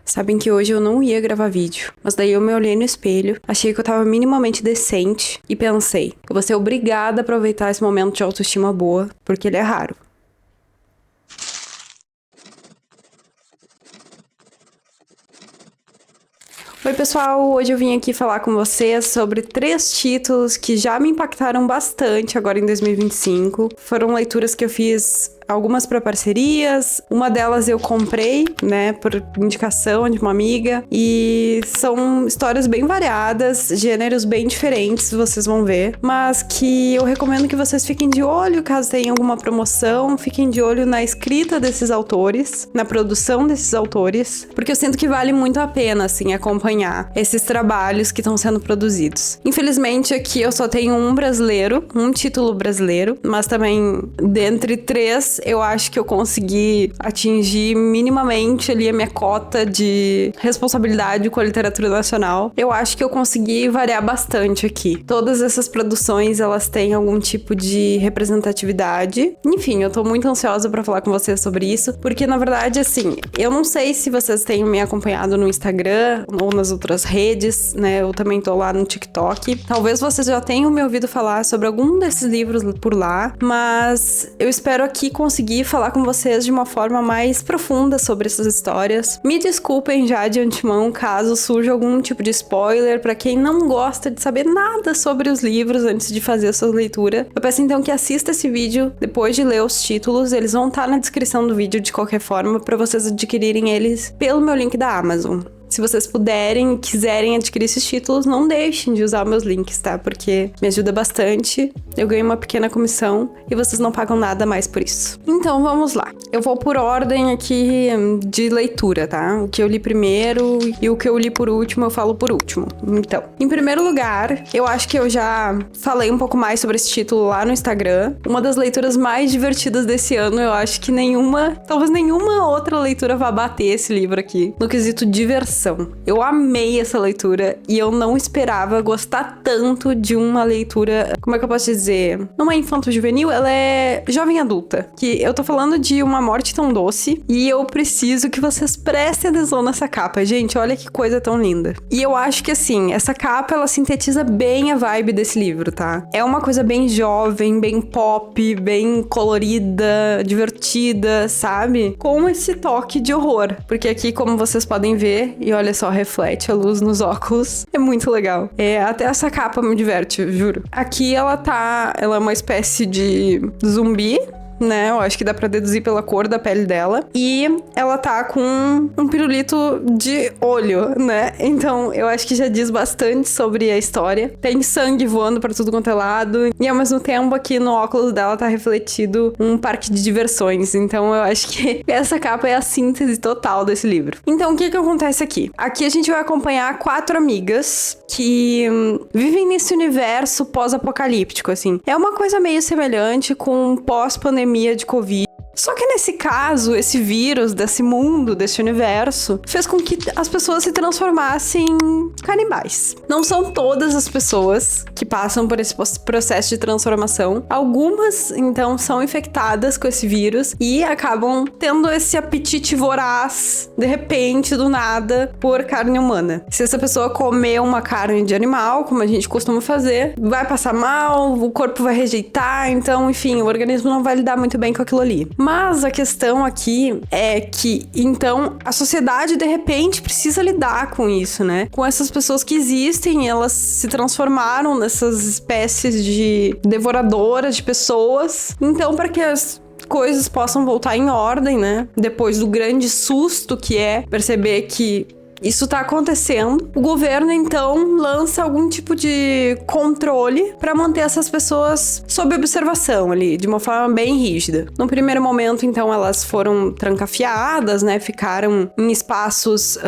Sabem que hoje eu não ia gravar vídeo, mas daí eu me olhei no espelho, achei que eu tava minimamente decente e pensei, eu vou ser obrigada a aproveitar esse momento de autoestima boa, porque ele é raro. Oi pessoal, hoje eu vim aqui falar com vocês sobre 3 títulos que já me impactaram bastante agora em 2025. Foram leituras que eu fiz algumas para parcerias, uma delas eu comprei, né, por indicação de uma amiga, e são histórias bem variadas, gêneros bem diferentes, vocês vão ver, mas que eu recomendo que vocês fiquem de olho caso tenha alguma promoção, fiquem de olho na escrita desses autores, na produção desses autores, porque eu sinto que vale muito a pena, assim, acompanhar esses trabalhos que estão sendo produzidos. Infelizmente, aqui eu só tenho um título brasileiro, mas também dentre 3, eu acho que eu consegui atingir minimamente ali a minha cota de responsabilidade com a literatura nacional. Eu acho que eu consegui variar bastante aqui. Todas essas produções, elas têm algum tipo de representatividade. Enfim, eu tô muito ansiosa pra falar com vocês sobre isso, porque na verdade, assim, eu não sei se vocês têm me acompanhado no Instagram ou nas outras redes, né? Eu também tô lá no TikTok. Talvez vocês já tenham me ouvido falar sobre algum desses livros por lá, mas eu espero aqui conseguir falar com vocês de uma forma mais profunda sobre essas histórias. Me desculpem já de antemão caso surja algum tipo de spoiler para quem não gosta de saber nada sobre os livros antes de fazer a sua leitura. Eu peço então que assista esse vídeo depois de ler os títulos, eles vão estar na descrição do vídeo de qualquer forma para vocês adquirirem eles pelo meu link da Amazon. Se vocês puderem e quiserem adquirir esses títulos, não deixem de usar meus links, tá? Porque me ajuda bastante, eu ganho uma pequena comissão e vocês não pagam nada mais por isso. Então, vamos lá. Eu vou por ordem aqui de leitura, tá? O que eu li primeiro e o que eu li por último, eu falo por último. Então, em primeiro lugar, eu acho que eu já falei um pouco mais sobre esse título lá no Instagram. Uma das leituras mais divertidas desse ano, eu acho que talvez nenhuma outra leitura vá bater esse livro aqui, no quesito diversão. Eu amei essa leitura e eu não esperava gostar tanto de uma leitura, como é que eu posso dizer? Não é infanto-juvenil, ela é jovem adulta. Que eu tô falando de Uma Morte Tão Doce e eu preciso que vocês prestem atenção nessa capa. Gente, olha que coisa tão linda. E eu acho que assim, essa capa ela sintetiza bem a vibe desse livro, tá? É uma coisa bem jovem, bem pop, bem colorida, divertida, sabe? Com esse toque de horror. Porque aqui, como vocês podem ver, e olha só, reflete a luz nos óculos. É muito legal. Até essa capa me diverte, eu juro. Aqui ela é uma espécie de zumbi, né? Eu acho que dá pra deduzir pela cor da pele dela. E ela tá com um pirulito de olho, né? Então, eu acho que já diz bastante sobre a história. Tem sangue voando pra tudo quanto é lado. E, ao mesmo tempo, aqui no óculos dela tá refletido um parque de diversões. Então, eu acho que essa capa é a síntese total desse livro. Então, o que acontece aqui? Aqui a gente vai acompanhar 4 amigas que vivem nesse universo pós-apocalíptico, assim. É uma coisa meio semelhante com pós-pandemia de Covid. Só que nesse caso, esse vírus desse mundo, desse universo, fez com que as pessoas se transformassem em canibais. Não são todas as pessoas que passam por esse processo de transformação. Algumas, então, são infectadas com esse vírus e acabam tendo esse apetite voraz, de repente, do nada, por carne humana. Se essa pessoa comer uma carne de animal, como a gente costuma fazer, vai passar mal, o corpo vai rejeitar, então, enfim, o organismo não vai lidar muito bem com aquilo ali. Mas a questão aqui é que, então, a sociedade, de repente, precisa lidar com isso, né? Com essas pessoas que existem, elas se transformaram nessas espécies de devoradoras de pessoas. Então, para que as coisas possam voltar em ordem, né? Depois do grande susto que é perceber que isso tá acontecendo, o governo então lança algum tipo de controle para manter essas pessoas sob observação ali, de uma forma bem rígida. No primeiro momento, então, elas foram trancafiadas, né? Ficaram em espaços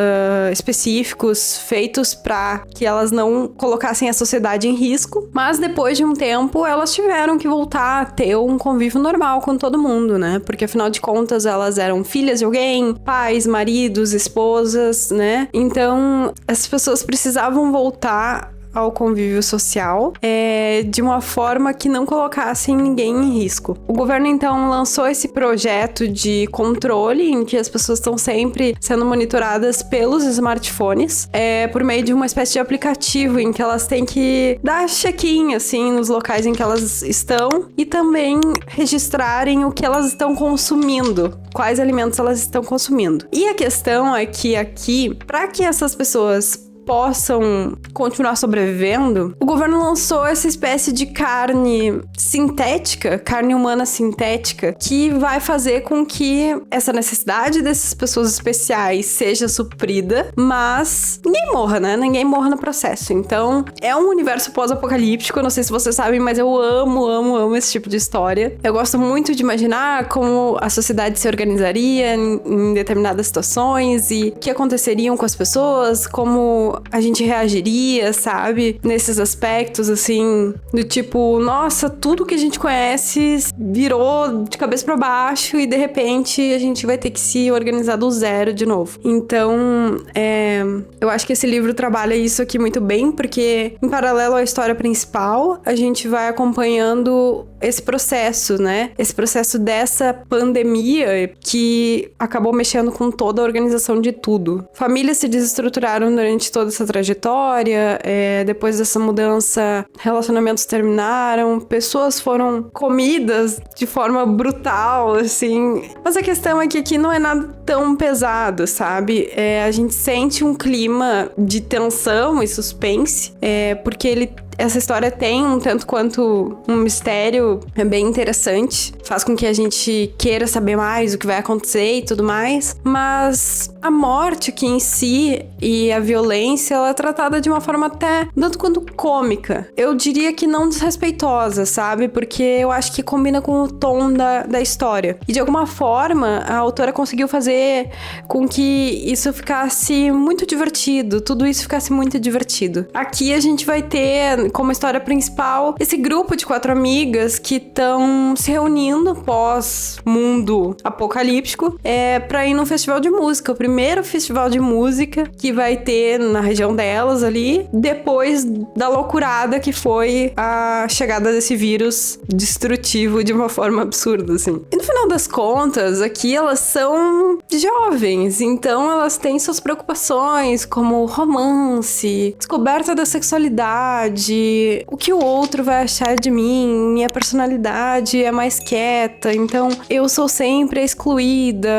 específicos feitos para que elas não colocassem a sociedade em risco, mas depois de um tempo elas tiveram que voltar a ter um convívio normal com todo mundo, né? Porque afinal de contas elas eram filhas de alguém, pais, maridos, esposas, né? Então, essas pessoas precisavam voltar ao convívio social, de uma forma que não colocasse ninguém em risco. O governo, então, lançou esse projeto de controle, em que as pessoas estão sempre sendo monitoradas pelos smartphones, por meio de uma espécie de aplicativo, em que elas têm que dar check-in, assim, nos locais em que elas estão, e também registrarem o que elas estão consumindo, quais alimentos elas estão consumindo. E a questão é que aqui, para que essas pessoas possam continuar sobrevivendo, o governo lançou essa espécie de carne sintética, carne humana sintética, que vai fazer com que essa necessidade dessas pessoas especiais seja suprida, mas ninguém morra, né? Ninguém morra no processo. Então, é um universo pós-apocalíptico, eu não sei se vocês sabem, mas eu amo esse tipo de história. Eu gosto muito de imaginar como a sociedade se organizaria em determinadas situações e o que aconteceriam com as pessoas, como a gente reagiria, sabe? Nesses aspectos, assim, do tipo, nossa, tudo que a gente conhece virou de cabeça pra baixo e de repente a gente vai ter que se organizar do zero de novo. Então, eu acho que esse livro trabalha isso aqui muito bem, porque em paralelo à história principal, a gente vai acompanhando esse processo, né? Esse processo dessa pandemia que acabou mexendo com toda a organização de tudo. Famílias se desestruturaram durante toda essa trajetória, depois dessa mudança, relacionamentos terminaram, pessoas foram comidas de forma brutal, assim. Mas a questão é que aqui não é nada tão pesado, sabe? A gente sente um clima de tensão e suspense, porque essa história tem um tanto quanto um mistério bem interessante. Faz com que a gente queira saber mais o que vai acontecer e tudo mais. Mas a morte aqui em si e a violência, ela é tratada de uma forma até tanto quanto cômica. Eu diria que não desrespeitosa, sabe? Porque eu acho que combina com o tom da história. E de alguma forma, a autora conseguiu fazer com que isso ficasse muito divertido. Tudo isso ficasse muito divertido. Aqui a gente vai ter como história principal esse grupo de 4 amigas que estão se reunindo pós-mundo apocalíptico pra ir num festival de música, o primeiro festival de música que vai ter na região delas ali, depois da loucurada que foi a chegada desse vírus destrutivo de uma forma absurda, assim. E no final das contas, aqui elas são jovens, então elas têm suas preocupações, como romance, descoberta da sexualidade, o que o outro vai achar de mim, minha personalidade é mais quieta, então eu sou sempre a excluída.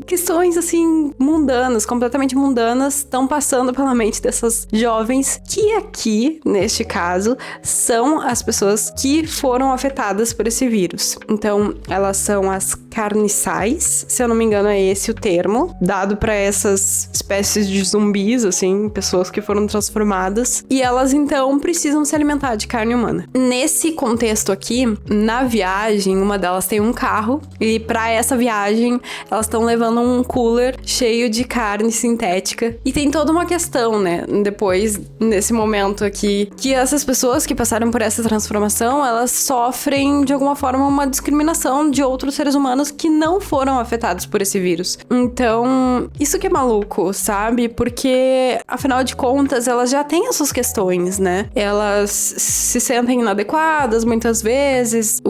Questões, assim, mundanas, completamente mundanas, estão passando pela mente dessas jovens, que aqui, neste caso, são as pessoas que foram afetadas por esse vírus. Então, elas são as carniçais, se eu não me engano é esse o termo, dado para essas espécies de zumbis, assim, pessoas que foram transformadas, e elas, então, precisam se alimentar de carne humana. Nesse contexto aqui, na viagem, uma delas tem um carro, e para essa viagem, elas estão levando um cooler cheio de carne sintética, e tem toda uma questão, né, depois, nesse momento aqui, que essas pessoas que passaram por essa transformação, elas sofrem, de alguma forma, uma discriminação de outros seres humanos que não foram afetados por esse vírus. Então, isso que é maluco, sabe? Porque, afinal de contas, elas já têm as suas questões, né? Elas se sentem inadequadas, muitas vezes.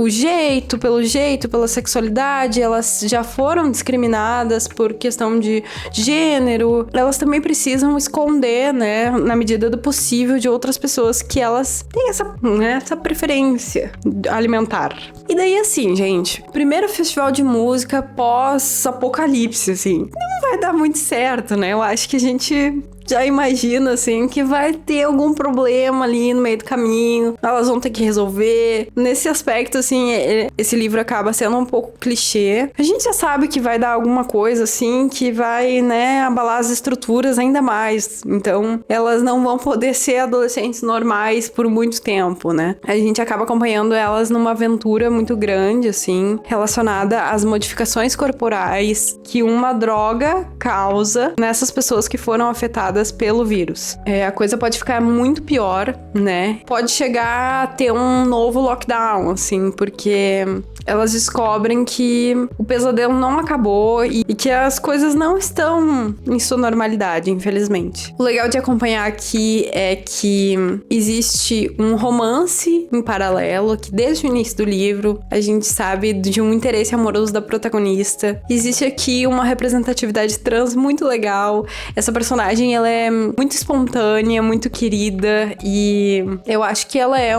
Pela sexualidade, elas já foram discriminadas por questão de gênero. Elas também precisam esconder, né, na medida do possível, de outras pessoas que elas têm essa preferência alimentar. E daí, assim, gente, primeiro festival de música pós-apocalipse, assim, não vai dar muito certo, né? Eu acho que a gente já imagina, assim, que vai ter algum problema ali no meio do caminho, elas vão ter que resolver. Nesse aspecto, assim, esse livro acaba sendo um pouco clichê. A gente já sabe que vai dar alguma coisa, assim, que vai, né, abalar as estruturas ainda mais. Então, elas não vão poder ser adolescentes normais por muito tempo, né? A gente acaba acompanhando elas numa aventura muito grande, assim, relacionada às modificações corporais que uma droga causa nessas pessoas que foram afetadas pelo vírus. A coisa pode ficar muito pior, né? Pode chegar a ter um novo lockdown, assim, porque elas descobrem que o pesadelo não acabou e que as coisas não estão em sua normalidade, infelizmente. O legal de acompanhar aqui é que existe um romance em paralelo, que desde o início do livro a gente sabe de um interesse amoroso da protagonista. Existe aqui uma representatividade trans muito legal. Essa personagem, ela é muito espontânea, muito querida e eu acho que ela é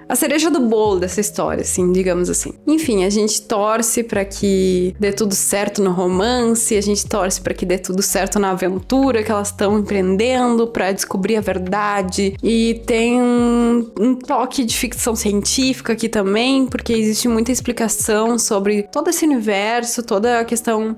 a cereja do bolo dessa história, assim, digamos assim. Enfim, a gente torce pra que dê tudo certo no romance, a gente torce pra que dê tudo certo na aventura que elas estão empreendendo, pra descobrir a verdade. E tem um toque de ficção científica aqui também, porque existe muita explicação sobre todo esse universo, toda a questão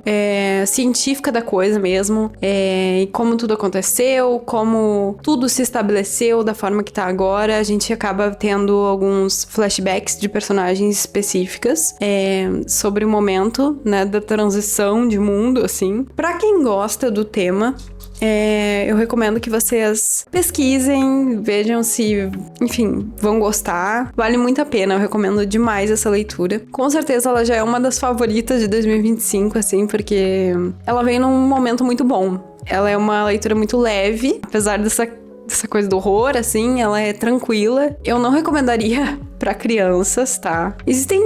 científica da coisa mesmo, e como tudo aconteceu, como tudo se estabeleceu da forma que tá agora. A gente acaba tendo alguns flashbacks de personagens específicas sobre o momento, né, da transição de mundo, assim. Pra quem gosta do tema, eu recomendo que vocês pesquisem, vejam se, enfim, vão gostar. Vale muito a pena, eu recomendo demais essa leitura. Com certeza ela já é uma das favoritas de 2025, assim, porque ela vem num momento muito bom. Ela é uma leitura muito leve, apesar dessa coisa do horror, assim, ela é tranquila. Eu não recomendaria pra crianças, tá? Existem,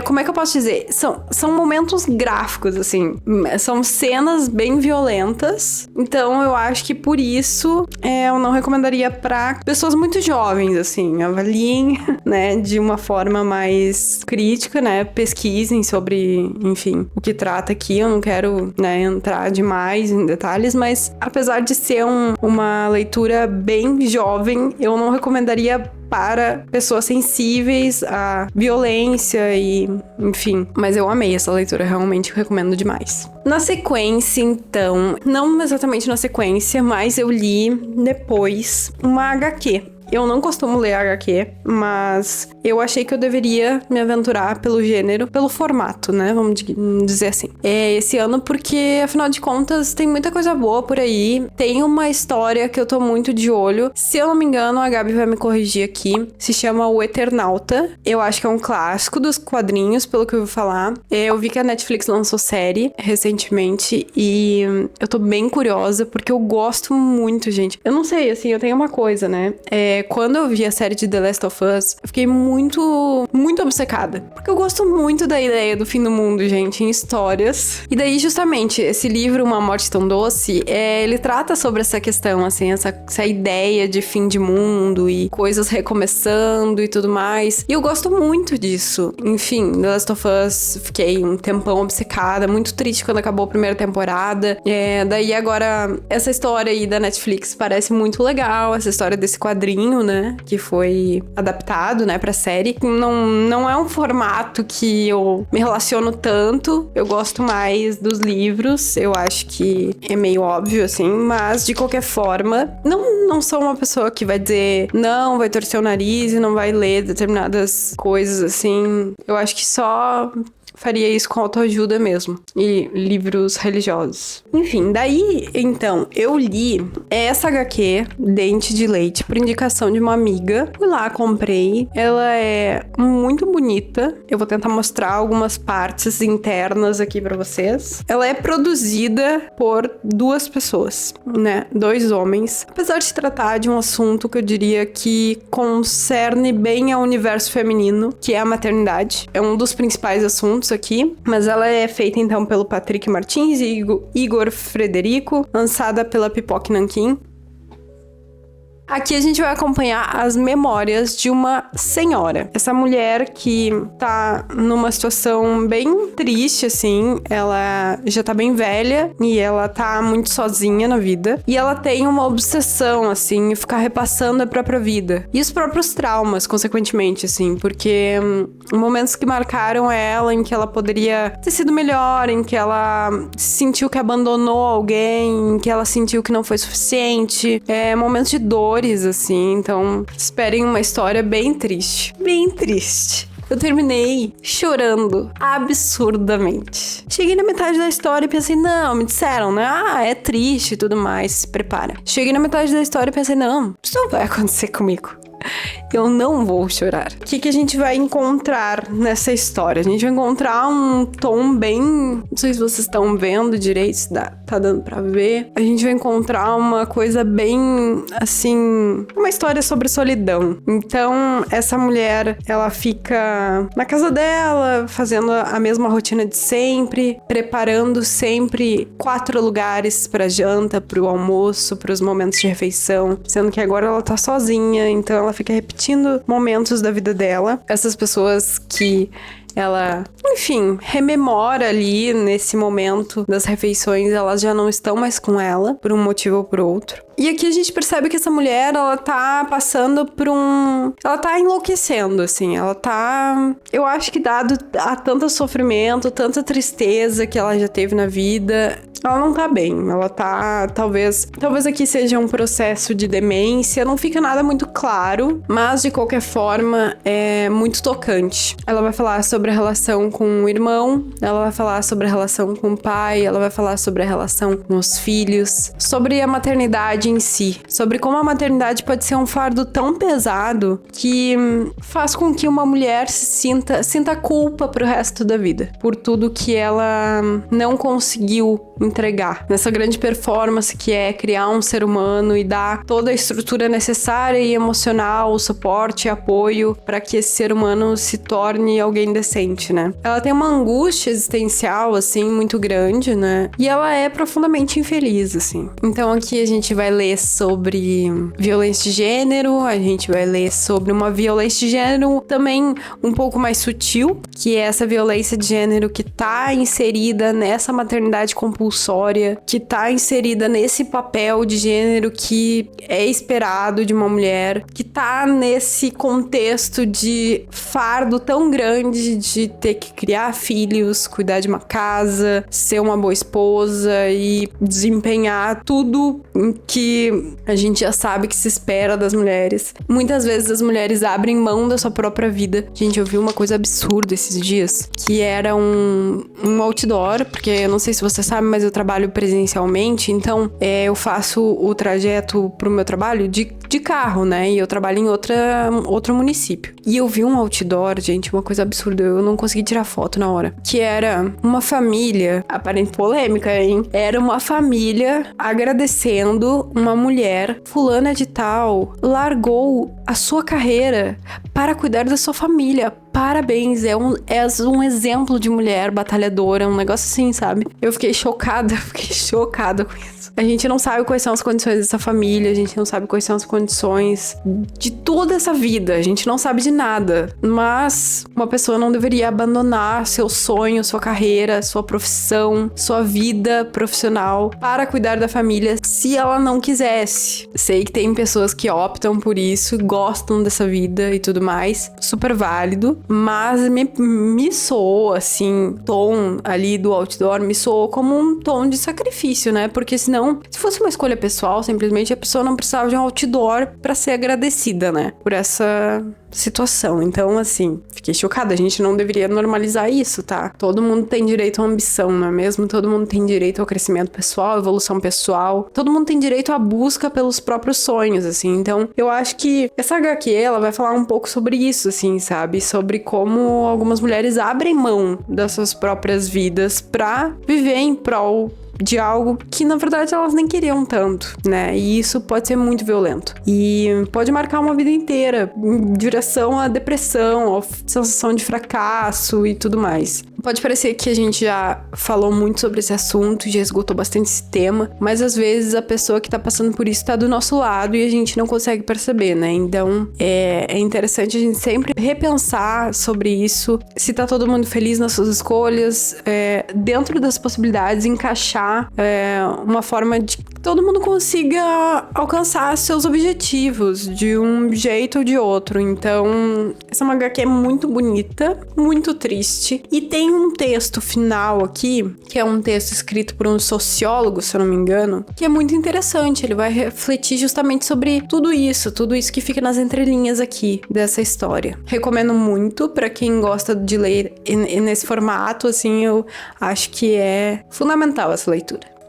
como é que eu posso dizer? São momentos gráficos, assim. São cenas bem violentas. Então, eu acho que por isso, eu não recomendaria pra pessoas muito jovens, assim. Avaliem, né, de uma forma mais crítica, né? Pesquisem sobre, enfim, o que trata aqui. Eu não quero, né, entrar demais em detalhes, mas apesar de ser uma leitura bem jovem, eu não recomendaria para pessoas sensíveis à violência e, enfim. Mas eu amei essa leitura, realmente recomendo demais. Na sequência, então, não exatamente na sequência, mas eu li depois uma HQ. Eu não costumo ler HQ, mas eu achei que eu deveria me aventurar pelo gênero, pelo formato, né? Vamos dizer assim. Esse ano, porque, afinal de contas, tem muita coisa boa por aí. Tem uma história que eu tô muito de olho. Se eu não me engano, a Gabi vai me corrigir aqui. Se chama O Eternauta. Eu acho que é um clássico dos quadrinhos, pelo que eu ouvi falar. Eu vi que a Netflix lançou série recentemente e eu tô bem curiosa, porque eu gosto muito, gente. Eu não sei, assim, eu tenho uma coisa, né? Quando eu vi a série de The Last of Us, eu fiquei muito, muito obcecada. Porque eu gosto muito da ideia do fim do mundo, gente, em histórias. E daí, justamente, esse livro, Uma Morte Tão Doce, ele trata sobre essa questão, assim, essa ideia de fim de mundo e coisas recomeçando e tudo mais. E eu gosto muito disso. Enfim, The Last of Us, fiquei um tempão obcecada, muito triste quando acabou a primeira temporada. Daí agora, essa história aí da Netflix parece muito legal, essa história desse quadrinho, né, que foi adaptado, né, pra série. Não é um formato que eu me relaciono tanto, eu gosto mais dos livros, eu acho que é meio óbvio, assim, mas de qualquer forma, não sou uma pessoa que vai dizer não, vai torcer o nariz e não vai ler determinadas coisas, assim. Eu acho que só faria isso com autoajuda mesmo. E livros religiosos. Enfim, daí, então, eu li essa HQ, Dente de Leite, por indicação de uma amiga. Fui lá, comprei. Ela é muito bonita. Eu vou tentar mostrar algumas partes internas aqui pra vocês. Ela é produzida por 2 pessoas, né? 2 homens. Apesar de se tratar de um assunto que eu diria que concerne bem ao universo feminino, que é a maternidade. É um dos principais assuntos aqui, mas ela é feita então pelo Patrick Martins e Igor Frederico, lançada pela Pipoque Nanquim. Aqui a gente vai acompanhar as memórias de uma senhora. Essa mulher que tá numa situação bem triste, assim. Ela já tá bem velha e ela tá muito sozinha na vida. E ela tem uma obsessão, assim, em ficar repassando a própria vida. E os próprios traumas, consequentemente, assim. Porque momentos que marcaram ela, em que ela poderia ter sido melhor, em que ela sentiu que abandonou alguém, em que ela sentiu que não foi suficiente. Momentos de dor, assim, então esperem uma história bem triste. Bem triste. Eu terminei chorando absurdamente. Cheguei na metade da história e pensei, não, me disseram, né? É triste e tudo mais, se prepara. Cheguei na metade da história e pensei, não, isso não vai acontecer comigo. Eu não vou chorar. O que a gente vai encontrar nessa história? A gente vai encontrar um tom bem... Não sei se vocês estão vendo direito, se tá dando pra ver. A gente vai encontrar uma coisa bem, assim... Uma história sobre solidão. Então, essa mulher, ela fica na casa dela, fazendo a mesma rotina de sempre, preparando sempre 4 lugares pra janta, pro almoço, pros momentos de refeição. Sendo que agora ela tá sozinha, então ela fica repetindo momentos da vida dela. Essas pessoas que ela, enfim, rememora ali nesse momento das refeições, elas já não estão mais com ela, por um motivo ou por outro. E aqui a gente percebe que essa mulher, ela tá passando por ela tá enlouquecendo, assim. Ela tá... Eu acho que dado a tanto sofrimento, tanta tristeza que ela já teve na vida, ela não tá bem. Ela tá... Talvez aqui seja um processo de demência. Não fica nada muito claro, mas de qualquer forma é muito tocante. Ela vai falar sobre a relação com o irmão, ela vai falar sobre a relação com o pai, ela vai falar sobre a relação com os filhos, sobre a maternidade em si, sobre como a maternidade pode ser um fardo tão pesado que faz com que uma mulher sinta culpa pro resto da vida, por tudo que ela não conseguiu entregar nessa grande performance que é criar um ser humano e dar toda a estrutura necessária e emocional, suporte e apoio para que esse ser humano se torne alguém decente, né? Ela tem uma angústia existencial, assim, muito grande, né? E ela é profundamente infeliz, assim. Então aqui a gente vai ler sobre violência de gênero, a gente vai ler sobre uma violência de gênero também um pouco mais sutil, que é essa violência de gênero que tá inserida nessa maternidade compulsória, que tá inserida nesse papel de gênero que é esperado de uma mulher, que tá nesse contexto de fardo tão grande de ter que criar filhos, cuidar de uma casa, ser uma boa esposa e desempenhar tudo que a gente já sabe que se espera das mulheres. Muitas vezes as mulheres abrem mão da sua própria vida. Gente, eu vi uma coisa absurda esses dias, que era um outdoor, porque eu não sei se você sabe, mas eu trabalho presencialmente, então eu faço o trajeto pro meu trabalho de carro, né? E eu trabalho em outro município. E eu vi um outdoor, gente, uma coisa absurda, eu não consegui tirar foto na hora, que era uma família, aparente polêmica, hein? Era uma família agradecendo uma mulher, fulana de tal, largou a sua carreira para cuidar da sua família. Parabéns, és um exemplo de mulher batalhadora, um negócio assim, sabe? Eu fiquei chocada com isso. A gente não sabe quais são as condições dessa família, a gente não sabe quais são as condições de toda essa vida, a gente não sabe de nada. Mas uma pessoa não deveria abandonar seu sonho, sua carreira, sua profissão, sua vida profissional para cuidar da família se ela não quisesse. Sei que tem pessoas que optam por isso, gostam dessa vida e tudo mais, super válido, mas me soou, assim, tom ali do outdoor, me soou como um tom de sacrifício, né? Porque senão, se fosse uma escolha pessoal, simplesmente a pessoa não precisava de um outdoor pra ser agradecida, né? Por essa situação. Então, assim, fiquei chocada. A gente não deveria normalizar isso, tá? Todo mundo tem direito à ambição, não é mesmo? Todo mundo tem direito ao crescimento pessoal, evolução pessoal. Todo mundo tem direito à busca pelos próprios sonhos, assim. Então, eu acho que essa HQ, ela vai falar um pouco sobre isso, assim, sabe? Sobre como algumas mulheres abrem mão das suas próprias vidas pra viver em prol de algo que, na verdade, elas nem queriam tanto, né? E isso pode ser muito violento. E pode marcar uma vida inteira, em direção à depressão, à sensação de fracasso e tudo mais. Pode parecer que a gente já falou muito sobre esse assunto, já esgotou bastante esse tema, mas às vezes a pessoa que tá passando por isso tá do nosso lado e a gente não consegue perceber, né? Então, é interessante a gente sempre repensar sobre isso, se tá todo mundo feliz nas suas escolhas, dentro das possibilidades, encaixar uma forma de que todo mundo consiga alcançar seus objetivos de um jeito ou de outro. Então, essa é uma HQ muito bonita, muito triste, e tem um texto final aqui, que é um texto escrito por um sociólogo, se eu não me engano, que é muito interessante. Ele vai refletir justamente sobre tudo isso que fica nas entrelinhas aqui dessa história. Recomendo muito pra quem gosta de ler nesse formato, assim, eu acho que é fundamental essa leitura.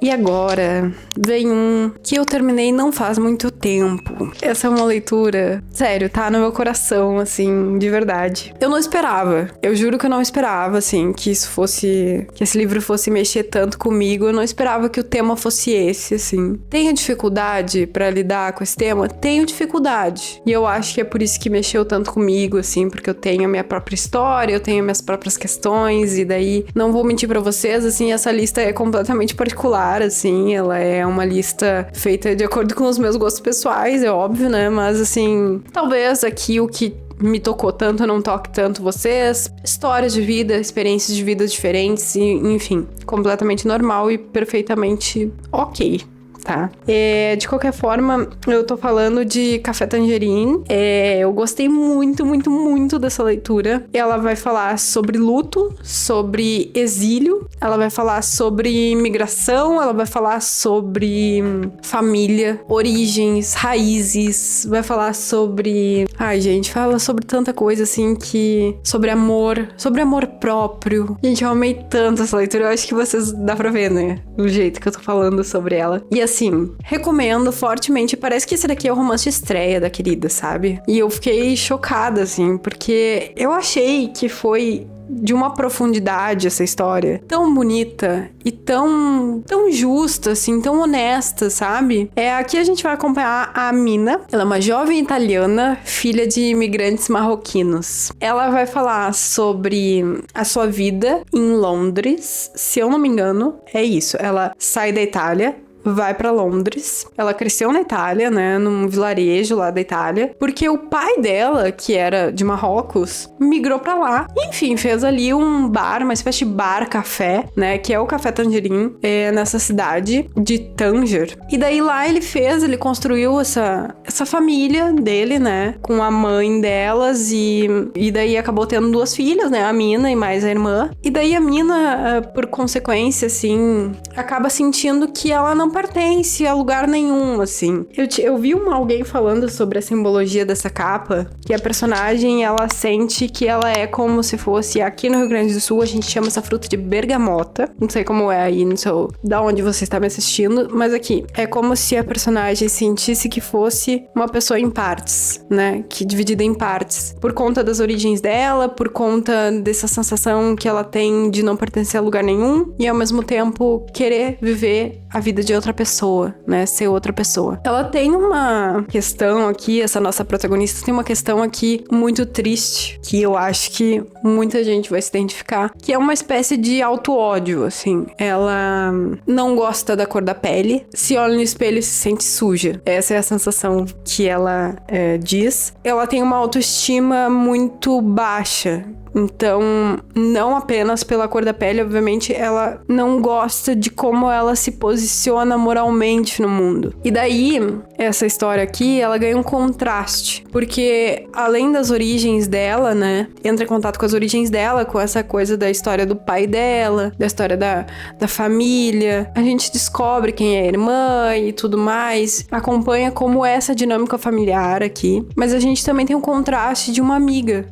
E agora vem um que eu terminei não faz muito tempo. Essa é uma leitura, sério, tá no meu coração, assim, de verdade. Eu não esperava, eu juro que eu não esperava, assim, que esse livro fosse mexer tanto comigo. Eu não esperava que o tema fosse esse, assim. Tenho dificuldade pra lidar com esse tema? Tenho dificuldade. E eu acho que é por isso que mexeu tanto comigo, assim, porque eu tenho a minha própria história, eu tenho minhas próprias questões, e daí, não vou mentir pra vocês, assim, essa lista é completamente particular, assim, ela é uma lista feita de acordo com os meus gostos pessoais, é óbvio, né, mas, assim, talvez aqui o que me tocou tanto, não toque tanto vocês. Histórias de vida, experiências de vida diferentes, e, enfim, completamente normal e perfeitamente ok. Tá? De qualquer forma, eu tô falando de Café Tangerine. Eu gostei muito, muito, muito dessa leitura. Ela vai falar sobre luto, sobre exílio, ela vai falar sobre imigração, ela vai falar sobre família, origens, raízes, vai falar sobre... Ai, gente, fala sobre tanta coisa, assim, que... Sobre amor próprio. Gente, eu amei tanto essa leitura. Eu acho que vocês... Dá pra ver, né? Do jeito que eu tô falando sobre ela. E assim, recomendo fortemente. Parece que esse daqui é o romance de estreia da querida, sabe? E eu fiquei chocada, assim, porque eu achei que foi de uma profundidade essa história tão bonita e tão justa, assim, tão honesta, sabe? Aqui a gente vai acompanhar a Mina. Ela é uma jovem italiana, filha de imigrantes marroquinos. Ela vai falar sobre a sua vida em Londres. Se eu não me engano, é isso. Ela sai da Itália, vai pra Londres. Ela cresceu na Itália, né, num vilarejo lá da Itália, porque o pai dela, que era de Marrocos, migrou pra lá. Enfim, fez ali um bar, uma espécie de bar café, né, que é o Café Tangerine, nessa cidade de Tanger. E daí lá ele construiu essa família dele, né, com a mãe delas, e daí acabou tendo 2 filhas, né, a Mina e mais a irmã. E daí a Mina, por consequência, assim, acaba sentindo que ela não pertence a lugar nenhum, assim. Eu vi alguém falando sobre a simbologia dessa capa, que a personagem, ela sente que ela é como se fosse, aqui no Rio Grande do Sul, a gente chama essa fruta de bergamota. Não sei como é aí, não sei da onde você está me assistindo, mas aqui, é como se a personagem sentisse que fosse uma pessoa em partes, né? Que dividida em partes. Por conta das origens dela, por conta dessa sensação que ela tem de não pertencer a lugar nenhum, e ao mesmo tempo querer viver a vida de outra pessoa, né? Ser outra pessoa. Ela tem uma questão aqui, essa nossa protagonista tem uma questão aqui muito triste, que eu acho que muita gente vai se identificar, que é uma espécie de auto-ódio, assim. Ela não gosta da cor da pele, se olha no espelho e se sente suja. Essa é a sensação que ela diz. Ela tem uma autoestima muito baixa. Então, não apenas pela cor da pele, obviamente, ela não gosta de como ela se posiciona moralmente no mundo. E daí, essa história aqui, ela ganha um contraste, porque além das origens dela, né, entra em contato com as origens dela, com essa coisa da história do pai dela, da história da família, a gente descobre quem é a irmã e tudo mais, acompanha como é essa dinâmica familiar aqui, mas a gente também tem um contraste de uma amiga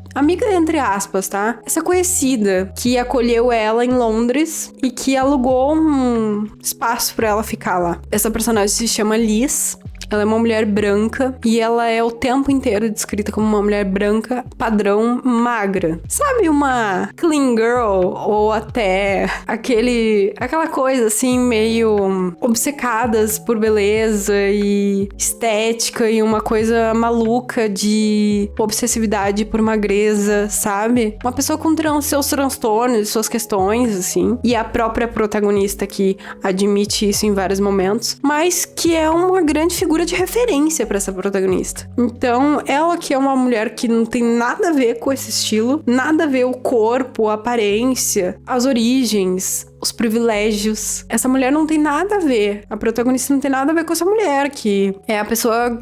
entre aspas, tá? Essa conhecida que acolheu ela em Londres e que alugou um espaço pra ela ficar lá. Essa personagem se chama Liz. Ela é uma mulher branca e ela é o tempo inteiro descrita como uma mulher branca padrão magra. Sabe, uma clean girl ou até aquela coisa assim meio obcecadas por beleza e estética e uma coisa maluca de obsessividade por magreza, sabe? Uma pessoa com seus transtornos, suas questões, assim. E a própria protagonista que admite isso em vários momentos, mas que é uma grande figura de referência pra essa protagonista. Então, ela que é uma mulher que não tem nada a ver com esse estilo, nada a ver o corpo, a aparência, as origens, os privilégios. Essa mulher não tem nada a ver. A protagonista não tem nada a ver com essa mulher, que é a pessoa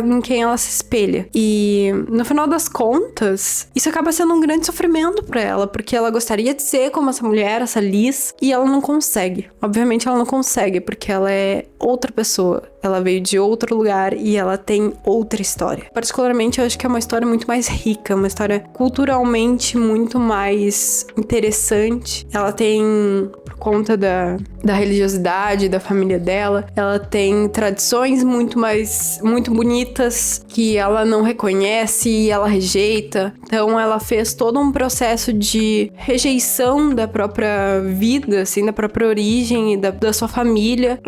em quem ela se espelha. E, no final das contas, isso acaba sendo um grande sofrimento pra ela, porque ela gostaria de ser como essa mulher, essa Liz, e ela não consegue. Obviamente ela não consegue, porque ela é outra pessoa. Ela veio de outro lugar e ela tem outra história. Particularmente, eu acho que é uma história muito mais rica, uma história culturalmente muito mais interessante. Ela tem por conta da religiosidade da família dela. Ela tem tradições muito bonitas que ela não reconhece e ela rejeita. Então ela fez todo um processo de rejeição da própria vida, assim, da própria origem e da sua família.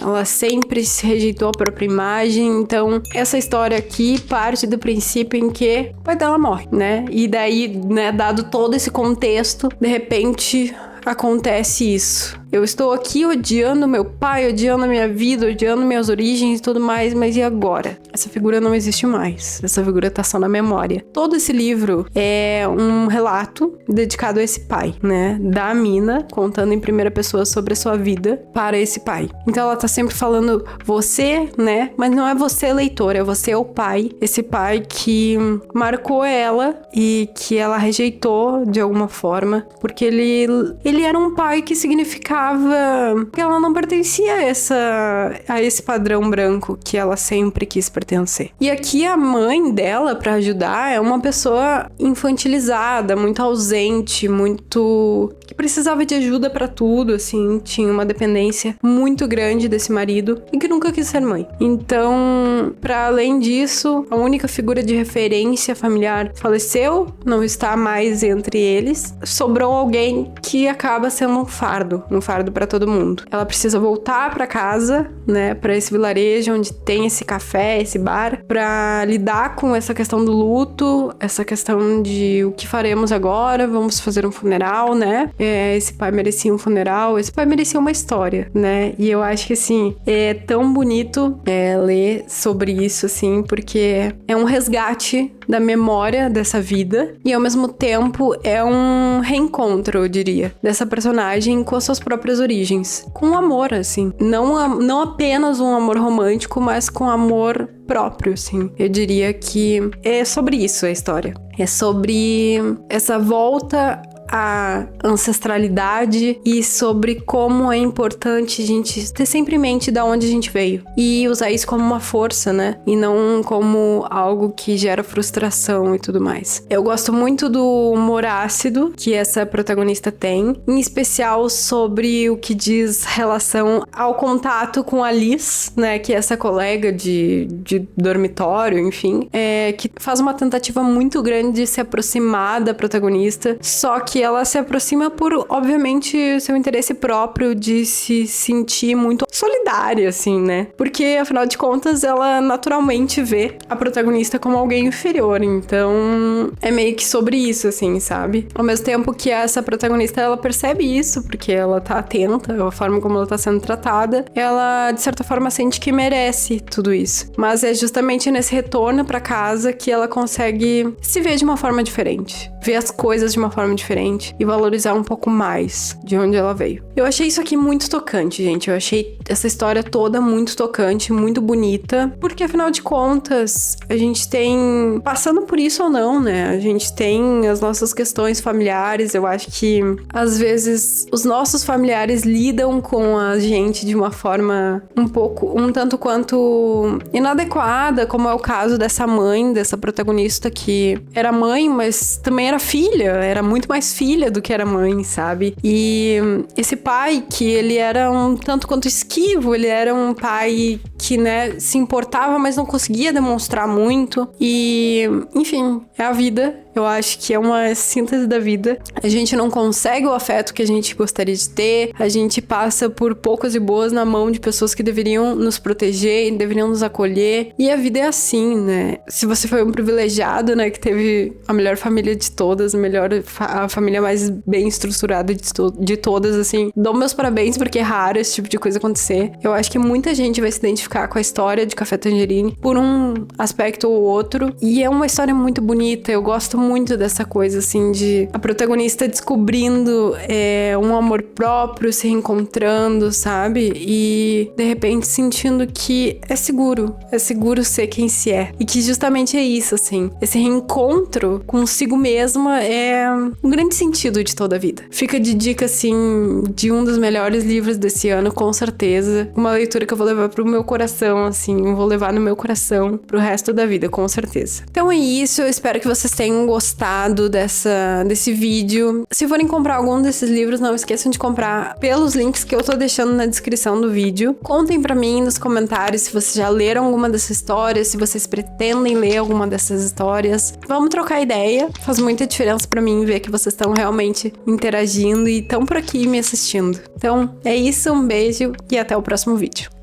Ela sempre se rejeitou a própria imagem. Então essa história aqui parte do princípio em que o pai dela morre, né? E daí, né, dado todo esse contexto, de repente acontece isso. Eu estou aqui odiando meu pai, odiando a minha vida, odiando minhas origens e tudo mais, mas e agora? Essa figura não existe mais. Essa figura tá só na memória. Todo esse livro é um relato dedicado a esse pai, né? Da Mina, contando em primeira pessoa sobre a sua vida para esse pai. Então ela tá sempre falando você, né? Mas não é você, leitor, é você, o pai. Esse pai que marcou ela e que ela rejeitou de alguma forma, porque ele era um pai que significava que ela não pertencia a esse padrão branco que ela sempre quis pertencer. E aqui a mãe dela, pra ajudar, é uma pessoa infantilizada, muito ausente, que precisava de ajuda pra tudo, assim, tinha uma dependência muito grande desse marido e que nunca quis ser mãe. Então, pra além disso, a única figura de referência familiar faleceu, não está mais entre eles. Sobrou alguém que acaba sendo um fardo pra todo mundo. Ela precisa voltar pra casa, né, pra esse vilarejo onde tem esse café, esse bar, pra lidar com essa questão do luto, essa questão de o que faremos agora, vamos fazer um funeral, né? Esse pai merecia um funeral, esse pai merecia uma história, né? E eu acho que, assim, é tão bonito ler sobre isso, assim, porque é um resgate da memória dessa vida e, ao mesmo tempo, é um reencontro, eu diria, dessa personagem com as suas próprias origens. Com amor, assim. Não apenas um amor romântico, mas com amor próprio, assim. Eu diria que é sobre isso a história. É sobre essa volta a ancestralidade e sobre como é importante a gente ter sempre em mente de onde a gente veio e usar isso como uma força, né? E não como algo que gera frustração e tudo mais. Eu gosto muito do humor ácido que essa protagonista tem, em especial sobre o que diz relação ao contato com a Liz, né? Que é essa colega de dormitório, enfim, que faz uma tentativa muito grande de se aproximar da protagonista, só que ela se aproxima por, obviamente, seu interesse próprio de se sentir muito solidária, assim, né? Porque, afinal de contas, ela naturalmente vê a protagonista como alguém inferior. Então, é meio que sobre isso, assim, sabe? Ao mesmo tempo que essa protagonista, ela percebe isso, porque ela tá atenta à forma como ela tá sendo tratada, ela, de certa forma, sente que merece tudo isso. Mas é justamente nesse retorno pra casa que ela consegue se ver de uma forma diferente. Ver as coisas de uma forma diferente e valorizar um pouco mais de onde ela veio. Eu achei isso aqui muito tocante, gente. Eu achei essa história toda muito tocante, muito bonita, porque afinal de contas, a gente tem, passando por isso ou não, né? A gente tem as nossas questões familiares. Eu acho que às vezes os nossos familiares lidam com a gente de uma forma um tanto quanto inadequada, como é o caso dessa mãe, dessa protagonista que era mãe, mas também era filha, era muito mais filha do que era mãe, sabe? E esse pai, que ele era um tanto quanto esquivo, ele era um pai que, né, se importava, mas não conseguia demonstrar muito. E, enfim, é a vida. Eu acho que é uma síntese da vida. A gente não consegue o afeto que a gente gostaria de ter. A gente passa por poucas e boas na mão de pessoas que deveriam nos proteger, deveriam nos acolher. E a vida é assim, né? Se você foi um privilegiado, né, que teve a melhor família de todas, a família mais bem estruturada de todas, assim, dou meus parabéns, porque é raro esse tipo de coisa acontecer. Eu acho que muita gente vai se identificar com a história de Café Tangerine por um aspecto ou outro. E é uma história muito bonita. Eu gosto muito dessa coisa, assim, de a protagonista descobrindo um amor próprio, se reencontrando, sabe? E, de repente, sentindo que é seguro ser quem se é. E que justamente é isso, assim. Esse reencontro consigo mesma é um grande sentido de toda a vida. Fica de dica, assim, de um dos melhores livros desse ano, com certeza. Uma leitura que eu vou levar pro meu coração coração, assim, vou levar no meu coração pro resto da vida, com certeza. Então é isso, eu espero que vocês tenham gostado desse vídeo. Se forem comprar algum desses livros, não esqueçam de comprar pelos links que eu tô deixando na descrição do vídeo. Contem pra mim nos comentários se vocês já leram alguma dessas histórias, se vocês pretendem ler alguma dessas histórias. Vamos trocar ideia, faz muita diferença pra mim ver que vocês estão realmente interagindo e estão por aqui me assistindo. Então é isso, um beijo e até o próximo vídeo.